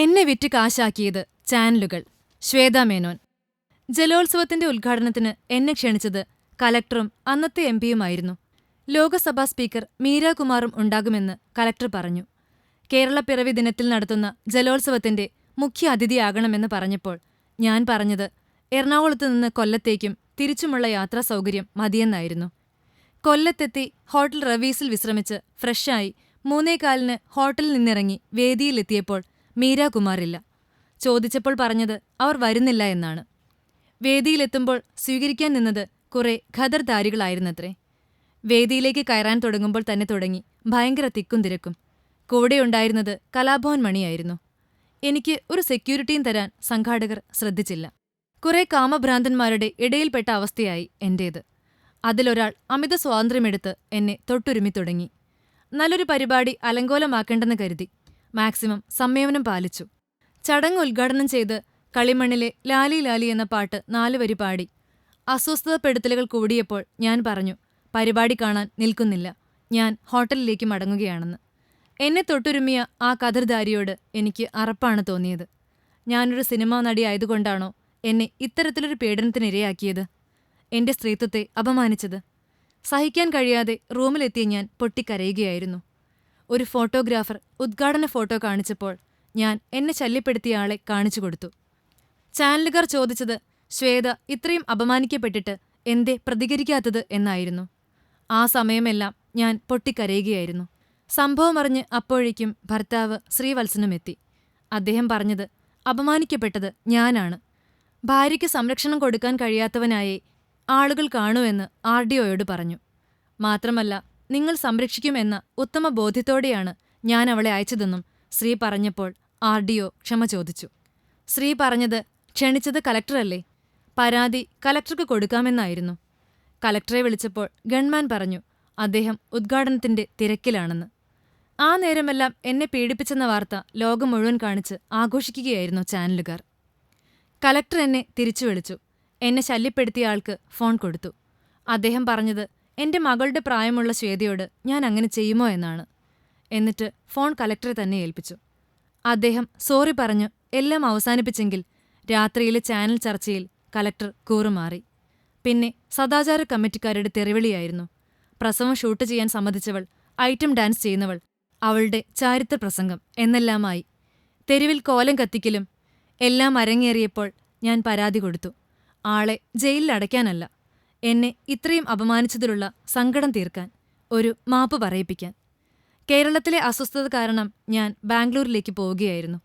എന്നെ വിറ്റ് കാശാക്കിയത് ചാനലുകൾ. ശ്വേതാ മേനോൻ. ജലോത്സവത്തിന്റെ ഉദ്ഘാടനത്തിന് എന്നെ ക്ഷണിച്ചത് കലക്ടറും അന്നത്തെ എംപിയുമായിരുന്നു. ലോകസഭാ സ്പീക്കർ മീരാകുമാറും ഉണ്ടാകുമെന്ന് കലക്ടർ പറഞ്ഞു. കേരളപ്പിറവി ദിനത്തിൽ നടത്തുന്ന ജലോത്സവത്തിന്റെ മുഖ്യ അതിഥിയാകണമെന്ന് പറഞ്ഞപ്പോൾ ഞാൻ പറഞ്ഞത് എറണാകുളത്തുനിന്ന് കൊല്ലത്തേക്കും തിരിച്ചുമുള്ള യാത്രാസൗകര്യം മതിയെന്നായിരുന്നു. കൊല്ലത്തെത്തി ഹോട്ടൽ റവീസിൽ വിശ്രമിച്ച് ഫ്രഷായി 3:15 ഹോട്ടലിൽ നിന്നിറങ്ങി വേദിയിലെത്തിയപ്പോൾ മീരാകുമാറില്ല. ചോദിച്ചപ്പോൾ പറഞ്ഞത് അവർ വരുന്നില്ല എന്നാണ്. വേദിയിലെത്തുമ്പോൾ സ്വീകരിക്കാൻ നിന്നത് കുറെ ഖദർധാരികളായിരുന്നത്രേ. വേദിയിലേക്ക് കയറാൻ തുടങ്ങുമ്പോൾ തന്നെ തുടങ്ങി ഭയങ്കര തിക്കും തിരക്കും. കൂടെയുണ്ടായിരുന്നത് കലാഭവൻ മണിയായിരുന്നു. എനിക്ക് ഒരു സെക്യൂരിറ്റിയും തരാൻ സംഘാടകർ ശ്രദ്ധിച്ചില്ല. കുറെ കാമഭ്രാന്തന്മാരുടെ ഇടയിൽപ്പെട്ട അവസ്ഥയായി എന്റേത്. അതിലൊരാൾ അമിത സ്വാതന്ത്ര്യമെടുത്ത് എന്നെ തൊട്ടുരുമി തുടങ്ങി. നല്ലൊരു പരിപാടി അലങ്കോലമാക്കേണ്ടെന്ന് കരുതി മാക്സിമം സംയമനം പാലിച്ചു. ചടങ്ങ് ഉദ്ഘാടനം ചെയ്ത് കളിമണ്ണിലെ ലാലി ലാലി എന്ന പാട്ട് 4 വരി പാടി. അസ്വസ്ഥതപ്പെടുത്തലുകൾ കൂടിയപ്പോൾ ഞാൻ പറഞ്ഞു പരിപാടി കാണാൻ നിൽക്കുന്നില്ല, ഞാൻ ഹോട്ടലിലേക്ക് മടങ്ങുകയാണെന്ന്. എന്നെ തൊട്ടുരുമിയ ആ കതിർധാരിയോട് എനിക്ക് അറപ്പാണ് തോന്നിയത്. ഞാനൊരു സിനിമാ നടി ആയതുകൊണ്ടാണോ എന്നെ ഇത്തരത്തിലൊരു പീഡനത്തിനിരയാക്കിയത്, എന്റെ സ്ത്രീത്വത്തെ അപമാനിച്ചത്? സഹിക്കാൻ കഴിയാതെ റൂമിലെത്തിയ ഞാൻ പൊട്ടിക്കരയുകയായിരുന്നു. ഒരു ഫോട്ടോഗ്രാഫർ ഉദ്ഘാടന ഫോട്ടോ കാണിച്ചപ്പോൾ ഞാൻ എന്നെ ശല്യപ്പെടുത്തിയ ആളെ കാണിച്ചു കൊടുത്തു. ചാനലുകാർ ചോദിച്ചത് ശ്വേത ഇത്രയും അപമാനിക്കപ്പെട്ടിട്ട് എന്തേ പ്രതികരിക്കാത്തത് എന്നായിരുന്നു. ആ സമയമെല്ലാം ഞാൻ പൊട്ടിക്കരയുകയായിരുന്നു. സംഭവമറിഞ്ഞ് അപ്പോഴേക്കും ഭർത്താവ് ശ്രീവത്സനുമെത്തി. അദ്ദേഹം പറഞ്ഞത് അപമാനിക്കപ്പെട്ടത് ഞാനാണ്. ഭാര്യയ്ക്ക് സംരക്ഷണം കൊടുക്കാൻ കഴിയാത്തവനായേ ആളുകൾ കാണൂ എന്ന് RDOയോട് പറഞ്ഞു. മാത്രമല്ല നിങ്ങൾ സംരക്ഷിക്കുമെന്ന ഉത്തമ ബോധ്യത്തോടെയാണ് ഞാൻ അവളെ അയച്ചതെന്നും ശ്രീ പറഞ്ഞപ്പോൾ RDO ക്ഷമ ചോദിച്ചു. ശ്രീ പറഞ്ഞത് ക്ഷണിച്ചത് കലക്ടറല്ലേ, പരാതി കലക്ടർക്ക് കൊടുക്കാമെന്നായിരുന്നു. കലക്ടറെ വിളിച്ചപ്പോൾ ഗൺമാൻ പറഞ്ഞു അദ്ദേഹം ഉദ്ഘാടനത്തിന്റെ തിരക്കിലാണെന്ന്. ആ നേരമെല്ലാം എന്നെ പീഡിപ്പിച്ചെന്ന വാർത്ത ലോകം മുഴുവൻ കാണിച്ച് ആഘോഷിക്കുകയായിരുന്നു ചാനലുകാർ. കലക്ടർ എന്നെ തിരിച്ചു വിളിച്ചു. എന്നെ ശല്യപ്പെടുത്തിയ ആൾക്ക് ഫോൺ കൊടുത്തു. അദ്ദേഹം പറഞ്ഞത് എന്റെ മകളുടെ പ്രായമുള്ള ശ്വേതയോട് ഞാൻ അങ്ങനെ ചെയ്യുമോ എന്നാണ്. എന്നിട്ട് ഫോൺ കലക്ടറെ തന്നെ ഏൽപ്പിച്ചു. അദ്ദേഹം സോറി പറഞ്ഞു എല്ലാം അവസാനിപ്പിച്ചെങ്കിൽ രാത്രിയിലെ ചാനൽ ചർച്ചയിൽ കലക്ടർ കൂറുമാറി. പിന്നെ സദാചാര കമ്മിറ്റിക്കാരുടെ തെറിവിളിയായിരുന്നു. പ്രസവം ഷൂട്ട് ചെയ്യാൻ സമ്മതിച്ചവൾ, ഐറ്റം ഡാൻസ് ചെയ്യുന്നവൾ, അവളുടെ ചാരിത്രപ്രസംഗം എന്നെല്ലാമായി. തെരുവിൽ കോലം കത്തിക്കലും എല്ലാം അരങ്ങേറിയപ്പോൾ ഞാൻ പരാതി കൊടുത്തു. ആളെ ജയിലിലടയ്ക്കാനല്ല, എന്നെ ഇത്രയും അപമാനിച്ചതിലുള്ള സങ്കടം തീർക്കാൻ, ഒരു മാപ്പ് പറയിപ്പിക്കാൻ. കേരളത്തിലെ അസ്വസ്ഥത കാരണം ഞാൻ ബാംഗ്ലൂരിലേക്ക് പോവുകയായിരുന്നു.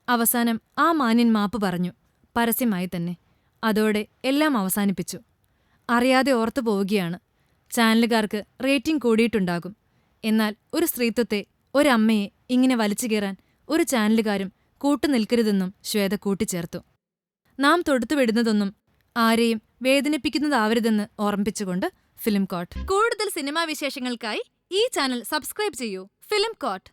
അവസാനം ആ മാന്യൻ മാപ്പ് പറഞ്ഞു, പരസ്യമായി തന്നെ. അതോടെ എല്ലാം അവസാനിപ്പിച്ചു. അറിയാതെ ഓർത്തു പോവുകയാണ്, ചാനലുകാർക്ക് റേറ്റിംഗ് കൂടിയിട്ടുണ്ടാകും. എന്നാൽ ഒരു സ്ത്രീത്വത്തെ, ഒരമ്മയെ ഇങ്ങനെ വലിച്ചുകീറാൻ ഒരു ചാനലുകാരും കൂട്ടുനിൽക്കരുതെന്നും ശ്വേത കൂട്ടിച്ചേർത്തു. നാം തൊടുത്തുവിടുന്നതൊന്നും ആരെയും വേദനിപ്പിക്കുന്നതാവരുതെന്ന് ഓർമ്മിപ്പിച്ചുകൊണ്ട് ഫിലിം കോട്ട്. കൂടുതൽ സിനിമാ വിശേഷങ്ങൾക്കായി ഈ ചാനൽ സബ്സ്ക്രൈബ് ചെയ്യൂ. Film coat.